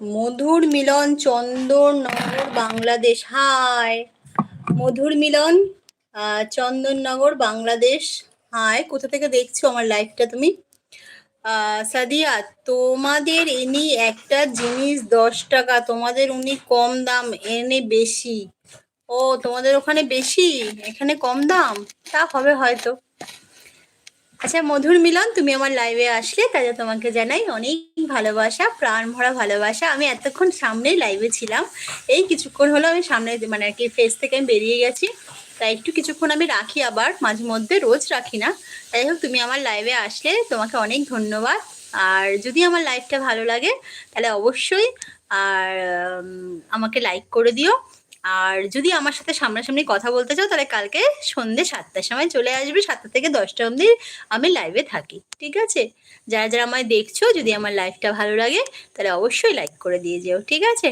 মধুর মিলন চন্দননগর বাংলাদেশ। হাই মধুর মিলন, চন্দননগর বাংলাদেশ। হাই, কোথা থেকে দেখছো আমার লাইভটা তুমি? সাদিয়া, তোমাদের ইনি একটা জিনিস 10 টাকা, তোমাদের উনি কম দাম এনে বেশি। ও, তোমাদের ওখানে বেশি, এখানে কম দাম। তা হবে হয়তো। আচ্ছা মধুর মিলন, তুমি আমার লাইভে আসলে তাহলে তোমাকে জানাই অনেক ভালোবাসা, প্রাণ ভরা ভালোবাসা। আমি এতক্ষণ সামনেই লাইভে ছিলাম, এই কিছুক্ষণ হলো আমি সামনে মানে আর কি ফেস থেকে আমি বেরিয়ে গেছি, তাই একটু কিছুক্ষণ আমি রাখি, আবার মাঝে মধ্যে, রোজ রাখি না। তাই হোক, তুমি আমার লাইভে আসলে তোমাকে অনেক ধন্যবাদ। আর যদি আমার লাইভটা ভালো লাগে তাহলে অবশ্যই আর আমাকে লাইক করে দিও। আর যদি আমার সাথে সামনাসামনি কথা বলতে চাও তাহলে কালকে সন্ধ্যে 7টার সময় চলে আসবে, 7টা থেকে 10টা অবধি আমি লাইভে থাকি, ঠিক আছে? যারা যারা আমায় দেখছো, যদি আমার লাইভটা ভালো লাগে তাহলে অবশ্যই লাইক করে দিয়ে যেও, ঠিক আছে?